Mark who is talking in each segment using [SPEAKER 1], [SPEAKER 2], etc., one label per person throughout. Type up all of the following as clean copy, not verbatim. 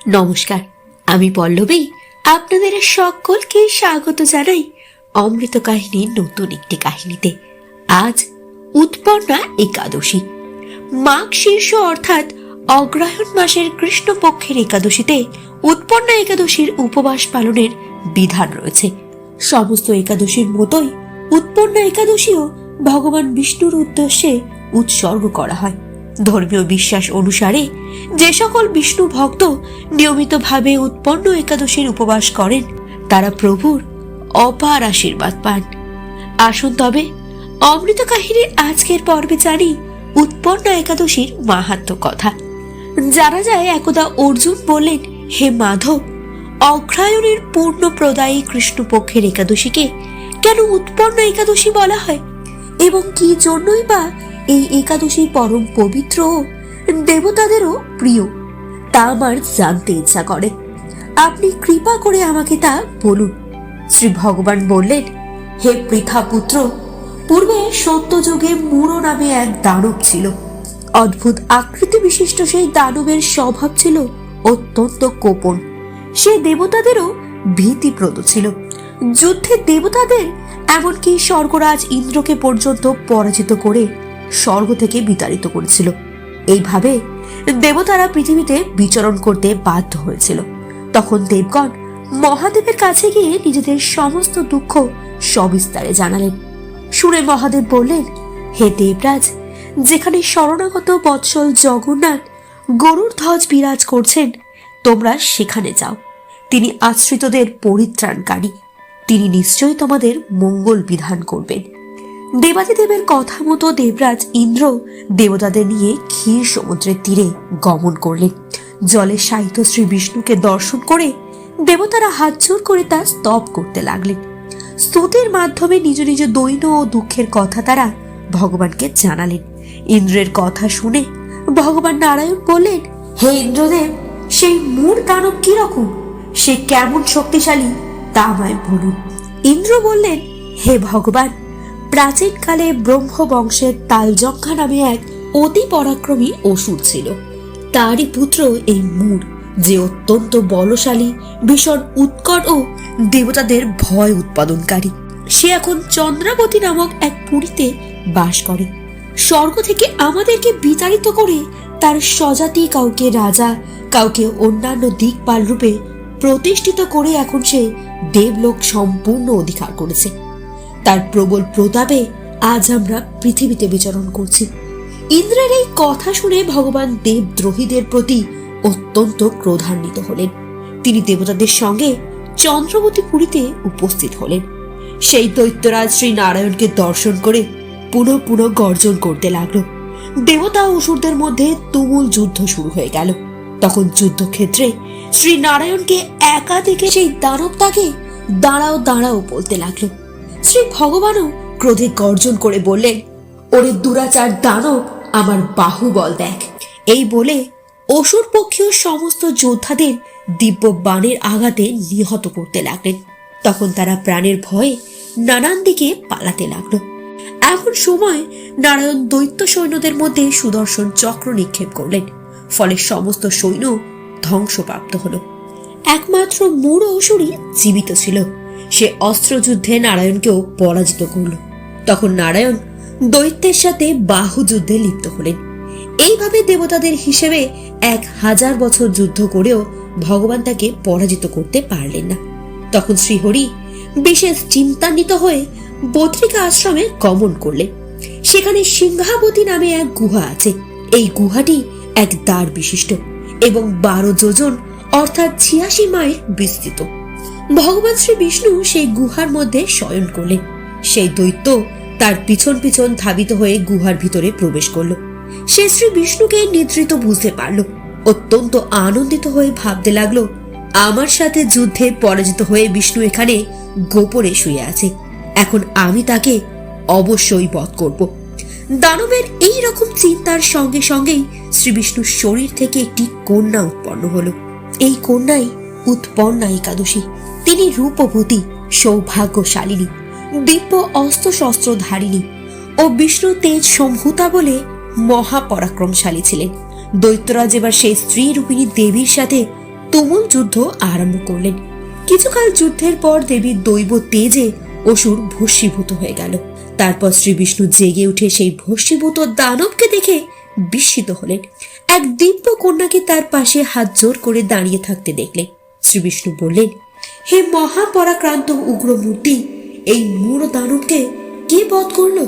[SPEAKER 1] নমস্কার, আমি পল্লবী আপনাদের সকলকে স্বাগত জানাই অমৃত কাহিনীর নতুন একটি কাহিনীতে। আজ উৎপন্না একাদশী, মাঘ শীর্ষ অর্থাৎ অগ্রহায়ণ মাসের কৃষ্ণপক্ষের একাদশীতে উৎপন্না একাদশীর উপবাস পালনের বিধান রয়েছে। সমস্ত একাদশীর মতোই উৎপন্না একাদশীও ভগবান বিষ্ণুর উদ্দেশ্যে উৎসর্গ করা হয়। ধর্মীয় বিশ্বাস অনুসারে যে সকল বিষ্ণু ভক্ত নিয়মিতভাবে উৎপন্ন একাদশীর উপবাস করেন তারা প্রভুর অপার আশীর্বাদ পান। আসুন তবে অমৃত কাহিনীর আজকের পর্বে জানি উৎপন্না একাদশীর মাহাত্ম্য কথা। জানা যায় একদা অর্জুন বললেন, হে মাধব, অগ্রহায়ণের পূর্ণ প্রদায়ী কৃষ্ণপক্ষের একাদশীকে কেন উৎপন্না একাদশী বলা হয় এবং কি জন্যই বা এই একাদশী পরম পবিত্র ও দেবতাদেরও প্রিয় তা আমার জানতে ইচ্ছা করে। আপনি কৃপা করে আমাকে তা বলুন। শ্রী ভগবান বললেন, হে পৃথা পুত্র, পূর্বে সত্যযুগে মূঢ় নামে এক দানব ছিল। অদ্ভুত আকৃতি বিশিষ্ট সেই দানবের স্বভাব ছিল অত্যন্ত কোপন। সে দেবতাদেরও ভীতিপ্রদ ছিল। যুদ্ধে দেবতাদের এমনকি স্বর্গরাজ ইন্দ্রকে পর্যন্ত পরাজিত করে স্বর্গ থেকে বিতাড়িত করেছিল। এইভাবে দেবতারা পৃথিবীতে বিচরণ করতে বাধ্য হয়েছিল। তখন দেবগণ মহাদেবের কাছে গিয়ে নিজেদের সমস্ত দুঃখ সবিস্তারে জানালেন। শুনে মহাদেব বললেন, হে দেবরাজ, যেখানে শরণাগত বৎসল জগন্নাথ গরুর ধ্বজ বিরাজ করছেন তোমরা সেখানে যাও। তিনি আশ্রিতদের পরিত্রাণকারী, তিনি নিশ্চয়ই তোমাদের মঙ্গল বিধান করবেন। দেবাদিদেবের কথা মতো দেবরাজ ইন্দ্র দেবতাদের নিয়ে ক্ষীর সমুদ্রের তীরে গমন করলেন। জলে শায়িত শ্রী বিষ্ণুকে দর্শন করে দেবতারা হাত জোর করে তা স্তব করতে লাগলেন। স্তুতির মাধ্যমে নিজ নিজ দৈন্য ও দুঃখের কথা তারা ভগবানকে জানালেন। ইন্দ্রের কথা শুনে ভগবান নারায়ণ বললেন, হে ইন্দ্রদেব, সেই মূঢ় দানব কিরকম, সে কেমন শক্তিশালী তা আমায় বলুন। ইন্দ্র বললেন, হে ভগবান, প্রাচীনকালে ব্রহ্ম বংশের তালজঙ্ঘা নামে এক অতি পরাক্রমী অসুর ছিল। তারই পুত্র এই মূঢ়, যে অত্যন্ত বলশালী, ভীষণ উৎকট ও দেবতাদের ভয় উৎপাদনকারী। সে এখন চন্দ্রাবতী নামক এক পুরীতে বাস করে। স্বর্গ থেকে আমাদেরকে বিতাড়িত করে তার স্বজাতি কাউকে রাজা, কাউকে অন্যান্য দিকপাল রূপে প্রতিষ্ঠিত করে এখন সে দেবলোক সম্পূর্ণ অধিকার করেছে। তার প্রবল প্রতাপে আজ আমরা পৃথিবীতে বিচরণ করছি। ইন্দ্রের এই কথা শুনে ভগবান দেবদ্রোহীদের প্রতি অত্যন্ত ক্রোধান্বিত হলেন। তিনি দেবতাদের সঙ্গে চন্দ্রবতী পুরীতে উপস্থিত হলেন। সেই দৈত্যরাজ শ্রী নারায়ণকে দর্শন করে পুনঃ পুনঃ গর্জন করতে লাগলো। দেবতা ও অসুরদের মধ্যে তুমুল যুদ্ধ শুরু হয়ে গেল। তখন যুদ্ধক্ষেত্রে শ্রী নারায়ণকে একাদিকে সেই দানব তাকে দাঁড়াও দাঁড়াও বলতে লাগলো। শ্রী ভগবানও ক্রোধে গর্জন করে বললেন, ওরে দুরাচার দানব, আমার বাহুবল দেখ। এই বলে অসুর পক্ষীয় সমস্ত যোদ্ধাদের দিব্য বাণের আঘাতে নিহত করতে লাগলেন। তখন তারা প্রাণের ভয়ে নানান দিকে পালাতে লাগলো। এমন সময় নারায়ণ দৈত্য সৈন্যদের মধ্যে সুদর্শন চক্র নিক্ষেপ করলেন। ফলে সমস্ত সৈন্য ধ্বংসপ্রাপ্ত হলো। একমাত্র মূঢ় অসুরই জীবিত ছিল। সে অস্ত্রযুদ্ধে নারায়ণকেও পরাজিত করল। তখন নারায়ণ দৈত্যের সাথে বাহু যুদ্ধে লিপ্ত হলেন। এইভাবে দেবতাদের হিসেবে 1000 বছর যুদ্ধ করেও ভগবান তাকে পরাজিত করতে পারলেন না। তখন শ্রীহরি বিশেষ চিন্তান্বিত হয়ে বদ্রিকা আশ্রমে গমন করলেন। সেখানে সিংহাবতী নামে এক গুহা আছে। এই গুহাটি এক দ্বার বিশিষ্ট এবং 12 যোজন অর্থাৎ 86 মাইল বিস্তৃত। ভগবান শ্রী বিষ্ণু সেই গুহার মধ্যে শয়ন করলেন। সেই দৈত্য তার পিছন পিছন ধাবিত হয়ে গুহার ভিতরে প্রবেশ করল। সে শ্রী বিষ্ণুকে নিদ্রিত বুঝতে পারল। অত্যন্ত আনন্দিত হয়ে ভাবতে লাগলো, আমার সাথে যুদ্ধে পরাজিত হয়ে বিষ্ণু এখানে গোপনে শুয়ে আছে। এখন আমি তাকে অবশ্যই বধ করব। দানবের এই রকম চিন্তার সঙ্গে সঙ্গেই শ্রী বিষ্ণুর শরীর থেকে একটি কন্যা উৎপন্ন হলো। এই কন্যাই উৎপন্না একাদশী। তিনি রূপবতী, সৌভাগ্যশালিনী, দিব্য অস্ত্র শস্ত্র ধারিণী ও বিষ্ণু তেজ সম্ভূতা বলে মহাপরাক্রমশালী ছিলেন। দৈত্যরাজ এবার সেই স্ত্রী রূপিণী দেবীর সাথে তুমুল যুদ্ধ আরম্ভ করলেন। কিছুকাল যুদ্ধের পর দেবীর দৈব তেজে অসুর ভস্মীভূত হয়ে গেল। তারপর শ্রী বিষ্ণু জেগে উঠে সেই ভস্মীভূত দানবকে দেখে বিস্মিত হলেন। এক দিব্য কন্যাকে তার পাশে হাত জোর করে দাঁড়িয়ে থাকতে দেখলেন। শ্রী বিষ্ণু বললেন, হে মহাপরাক্রান্ত উগ্র মূর্তি, এই মূঢ় দানবকে কে বধ করল?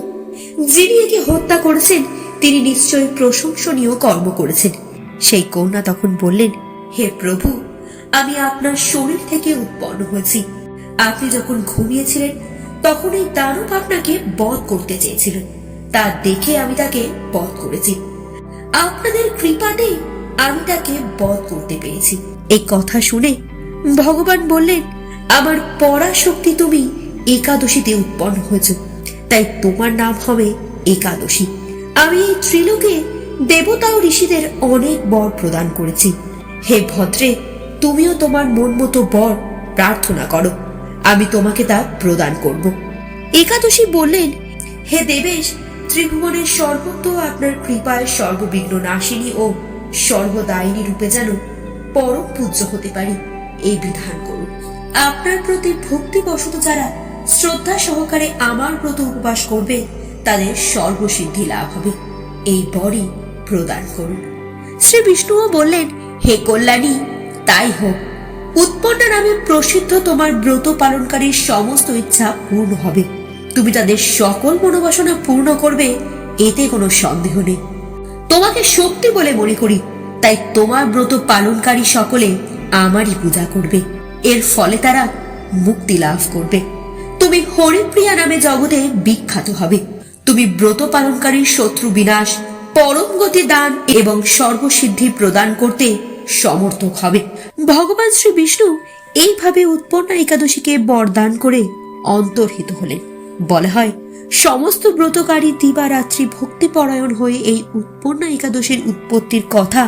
[SPEAKER 1] যিনি একে হত্যা করেছেন তিনি নিশ্চয়ই প্রশংসনীয় কর্ম করেছেন। সেই কন্যা তখন বললেন, হে প্রভু, আমি আপনার শরীর থেকে উৎপন্ন হয়েছি। আপনি যখন ঘুমিয়েছিলেন তখন এই দানব আপনাকে বধ করতে চেয়েছিলেন। তা দেখে আমি তাকে বধ করেছি। আপনাদের কৃপাতেই আমি তাকে বধ করতে পেরেছি। এই কথা শুনে ভগবান বললেন, আমার পরাশক্তি, তুমি একাদশীতে উৎপন্ন হয়েছ, তাই তোমার নাম হবে একাদশী। আমি এই ত্রিলোকে দেবতা ও ঋষিদের অনেক বর প্রদান করেছি। হে ভদ্রে, তুমিও তোমার মন মতো বর প্রার্থনা করো, আমি তোমাকে তা প্রদান করব। একাদশী বললেন, হে দেবেশ, ত্রিভুবনের সর্বত্র আপনার কৃপায় সর্ববিঘ্ন নাশিনী ও সর্বদায়িনী রূপে যেন পরম পূজ্য হতে পারি, এই বিধান করুন। আপনার প্রতি ভক্তিবশত যারা শ্রদ্ধা সহকারে আমার ব্রত উপবাস করবে তাদের সর্বসিদ্ধি লাভ হবে, এই বরই প্রদান করুন। শ্রী বিষ্ণুও বললেন, হে কল্যাণী, তাই হোক। উৎপন্না নামে প্রসিদ্ধ তোমার ব্রত পালনকারীর সমস্ত ইচ্ছা পূর্ণ হবে। তুমি তাদের সকল মনোবাসনা পূর্ণ করবে, এতে কোনো সন্দেহ নেই। তোমাকে শক্তি বলে মনে করি, তাই তোমার ব্রত পালনকারী সকলে আমারই পূজা করবে। এর ফলে তারা মুক্তি লাভ করবে। তুমি হরিপ্রিয়া নামে জগতে বিখ্যাত হবে। তুমি ব্রত পালনকারীর শত্রু বিনাশ, পরম গতি দান এবং সর্বসিদ্ধি প্রদান করতে সমর্থক হবে। ভগবান শ্রী বিষ্ণু এইভাবে উৎপন্না একাদশীকে বরদান করে অন্তর্হিত হলেন। বলা হয়, সমস্ত ব্রতকারী দিবারাত্রি ভক্তিপরায়ণ হয়ে এই উৎপন্না একাদশীর উৎপত্তির কথা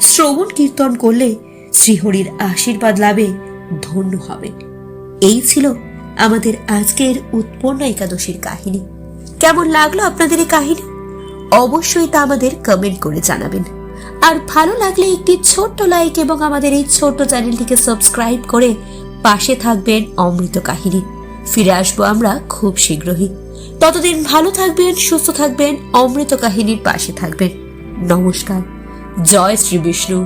[SPEAKER 1] শ্রবণ কীর্তন করলে শ্রীহরির আশীর্বাদ লাভে ধন্য হবেন। এই ছিল আমাদের আজকের উৎপন্না একাদশীর কাহিনী। কেমন লাগলো আপনাদের এই কাহিনী? অবশ্যই তা আমাদের কমেন্ট করে জানাবেন। আর ভালো লাগলে একটি ছোট্ট লাইক এবং আমাদের এই ছোট্ট চ্যানেলটিকে সাবস্ক্রাইব করে পাশে থাকবেন অমৃত কাহিনী। ফিরে আসবো আমরা খুব শীঘ্রই। ততদিন ভালো থাকবেন, সুস্থ থাকবেন, অমৃত কাহিনীর পাশে থাকবেন। নমস্কার। জয় শ্রী বিষ্ণু।